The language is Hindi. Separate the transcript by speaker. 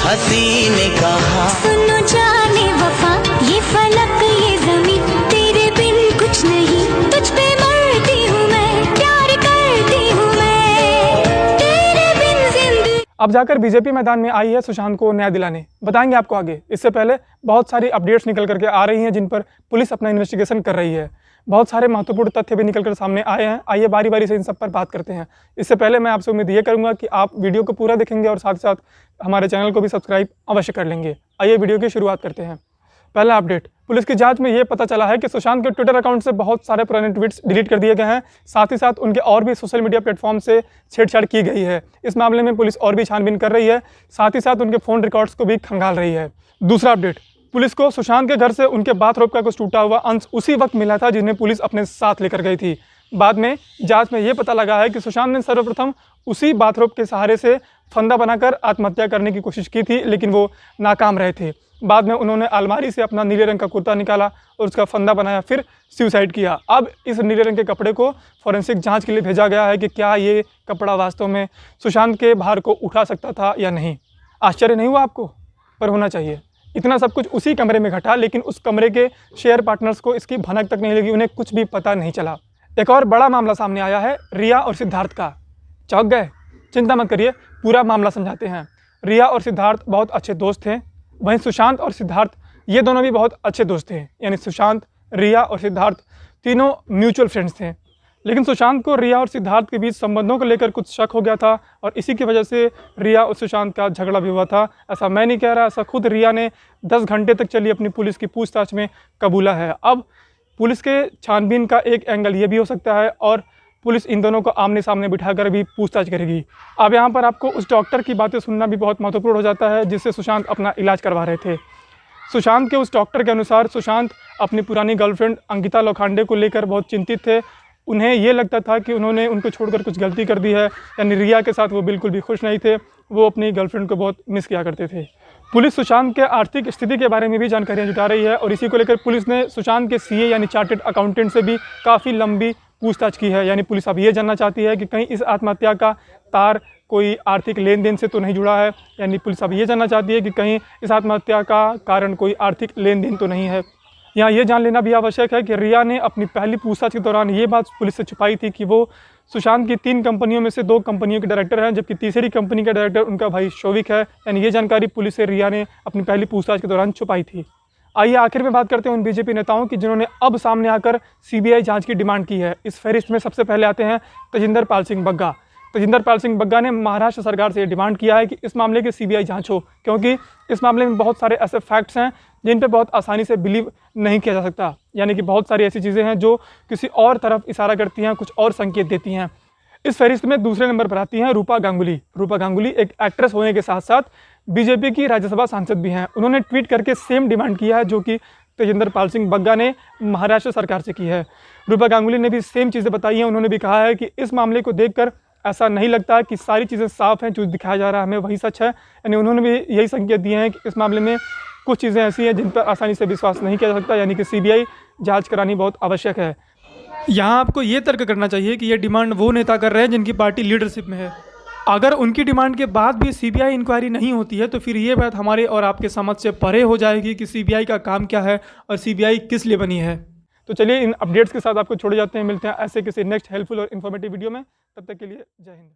Speaker 1: हंसी ने कहा,
Speaker 2: सुनो जाने वफा, ये फलक ये ज़मीं, तेरे बिन कुछ नहीं, तुझ पे मरती हूँ मैं, प्यार करती हूँ मैं, तेरे बिन जिंदगी।
Speaker 3: अब जाकर बीजेपी मैदान में आई है सुशांत को न्याय दिलाने, बताएंगे आपको आगे। इससे पहले बहुत सारी अपडेट्स निकल करके आ रही हैं जिन पर पुलिस अपना इन्वेस्टिगेशन कर रही है। बहुत सारे महत्वपूर्ण तथ्य भी निकल कर सामने आए हैं। आइए बारी बारी से इन सब पर बात करते हैं। इससे पहले मैं आपसे उम्मीद ये करूंगा कि आप वीडियो को पूरा देखेंगे और साथ साथ हमारे चैनल को भी सब्सक्राइब अवश्य कर लेंगे। आइए वीडियो की शुरुआत करते हैं। पहला अपडेट, पुलिस की जांच में ये पता चला है कि सुशांत के ट्विटर अकाउंट से बहुत सारे पुराने ट्वीट्स डिलीट कर दिए गए हैं। साथ ही साथ उनके और भी सोशल मीडिया प्लेटफॉर्म से छेड़छाड़ की गई है। इस मामले में पुलिस और भी छानबीन कर रही है, साथ ही साथ उनके फ़ोन रिकॉर्ड्स को भी खंगाल रही है। दूसरा अपडेट, पुलिस को सुशांत के घर से उनके बाथरोब का कुछ टूटा हुआ अंश उसी वक्त मिला था जिन्हें पुलिस अपने साथ लेकर गई थी। बाद में जांच में ये पता लगा है कि सुशांत ने सर्वप्रथम उसी बाथरोब के सहारे से फंदा बनाकर आत्महत्या करने की कोशिश की थी, लेकिन वो नाकाम रहे थे। बाद में उन्होंने अलमारी से अपना नीले रंग का कुर्ता निकाला और उसका फंदा बनाया, फिर सुसाइड किया। अब इस नीले रंग के कपड़े को फॉरेंसिक जांच के लिए भेजा गया है कि क्या ये कपड़ा वास्तव में सुशांत के भार को उठा सकता था या नहीं। आश्चर्य नहीं हुआ आपको? पर होना चाहिए। इतना सब कुछ उसी कमरे में घटा, लेकिन उस कमरे के शेयर पार्टनर्स को इसकी भनक तक नहीं लगी, उन्हें कुछ भी पता नहीं चला। एक और बड़ा मामला सामने आया है रिया और सिद्धार्थ का। चौंक गए? चिंता मत करिए, पूरा मामला समझाते हैं। रिया और सिद्धार्थ बहुत अच्छे दोस्त थे। वहीं सुशांत और सिद्धार्थ ये दोनों भी बहुत अच्छे दोस्त थे। यानी सुशांत, रिया और सिद्धार्थ तीनों म्यूचुअल फ्रेंड्स थे। लेकिन सुशांत को रिया और सिद्धार्थ के बीच संबंधों को लेकर कुछ शक हो गया था और इसी की वजह से रिया और सुशांत का झगड़ा भी हुआ था। ऐसा मैं नहीं कह रहा, ऐसा खुद रिया ने 10 घंटे तक चली अपनी पुलिस की पूछताछ में कबूला है। अब पुलिस के छानबीन का एक एंगल ये भी हो सकता है और पुलिस इन दोनों को आमने सामने बिठाकर भी पूछताछ करेगी। अब यहाँ पर आपको उस डॉक्टर की बातें सुनना भी बहुत महत्वपूर्ण हो जाता है जिससे सुशांत अपना इलाज करवा रहे थे। सुशांत के उस डॉक्टर के अनुसार सुशांत अपनी पुरानी गर्लफ्रेंड अंकिता लोखंडे को लेकर बहुत चिंतित थे। उन्हें ये लगता था कि उन्होंने उनको छोड़कर कुछ गलती कर दी है। यानी रिया के साथ वो बिल्कुल भी खुश नहीं थे, वो अपनी गर्लफ्रेंड को बहुत मिस किया करते थे। पुलिस सुशांत के आर्थिक स्थिति के बारे में भी जानकारियां जुटा रही है और इसी को लेकर पुलिस ने सुशांत के सीए यानी चार्टर्ड अकाउंटेंट से भी काफ़ी लंबी पूछताछ की है। यानी पुलिस अब ये जानना चाहती है कि कहीं इस आत्महत्या का तार कोई आर्थिक लेन देन से तो नहीं जुड़ा है। यानी पुलिस अब ये जानना चाहती है कि कहीं इस आत्महत्या का कारण कोई आर्थिक लेन देन तो नहीं है। यहाँ ये जान लेना भी आवश्यक है कि रिया ने अपनी पहली पूछताछ के दौरान ये बात पुलिस से छुपाई थी कि वो सुशांत की 3 कंपनियों में से 2 कंपनियों के डायरेक्टर हैं, जबकि तीसरी कंपनी का डायरेक्टर उनका भाई शोविक है। यानी ये जानकारी पुलिस से रिया ने अपनी पहली पूछताछ के दौरान छुपाई थी। आइए आखिर में बात करते हैं उन बीजेपी नेताओं की जिन्होंने अब सामने आकर सीबीआई जांच की डिमांड की है। इस फहरिस्त में सबसे पहले आते हैं तेजिंदर पाल सिंह बग्गा। तेजिंदर पाल सिंह बग्गा ने महाराष्ट्र सरकार से डिमांड किया है कि इस मामले की सीबीआई जांच हो, क्योंकि इस मामले में बहुत सारे ऐसे फैक्ट्स हैं जिन पे बहुत आसानी से बिलीव नहीं किया जा सकता। यानी कि बहुत सारी ऐसी चीज़ें हैं जो किसी और तरफ इशारा करती हैं, कुछ और संकेत देती हैं। इस फहरिस्त में दूसरे नंबर पर आती हैं रूपा गांगुली। रूपा गांगुली एक एक्ट्रेस होने के साथ साथ बीजेपी की राज्यसभा सांसद भी हैं। उन्होंने ट्वीट करके सेम डिमांड किया है जो कि तेजिंदर पाल सिंह बग्गा ने महाराष्ट्र सरकार से की है। रूपा गांगुली ने भी सेम चीज़ें बताई हैं। उन्होंने भी कहा है कि इस मामले को देखकर ऐसा नहीं लगता कि सारी चीज़ें साफ हैं, जो दिखाया जा रहा है हमें वही सच है। यानी उन्होंने भी यही संकेत दिए हैं कि इस मामले में कुछ चीज़ें ऐसी हैं जिन पर आसानी से विश्वास नहीं किया जा सकता। यानी कि सीबीआई जांच करानी बहुत आवश्यक है। यहाँ आपको ये तर्क करना चाहिए कि ये डिमांड वो नेता कर रहे हैं जिनकी पार्टी लीडरशिप में है। अगर उनकी डिमांड के बाद भी सीबीआई इंक्वायरी नहीं होती है तो फिर ये बात हमारे और आपके समझ से परे हो जाएगी कि सीबीआई का काम क्या है और सीबीआई किस लिए बनी है। तो चलिए इन अपडेट्स के साथ आपको छोड़े जाते हैं। मिलते हैं ऐसे किसी नेक्स्ट हेल्पफुल और इन्फॉर्मेटिव वीडियो में। तब तक के लिए जय हिंद।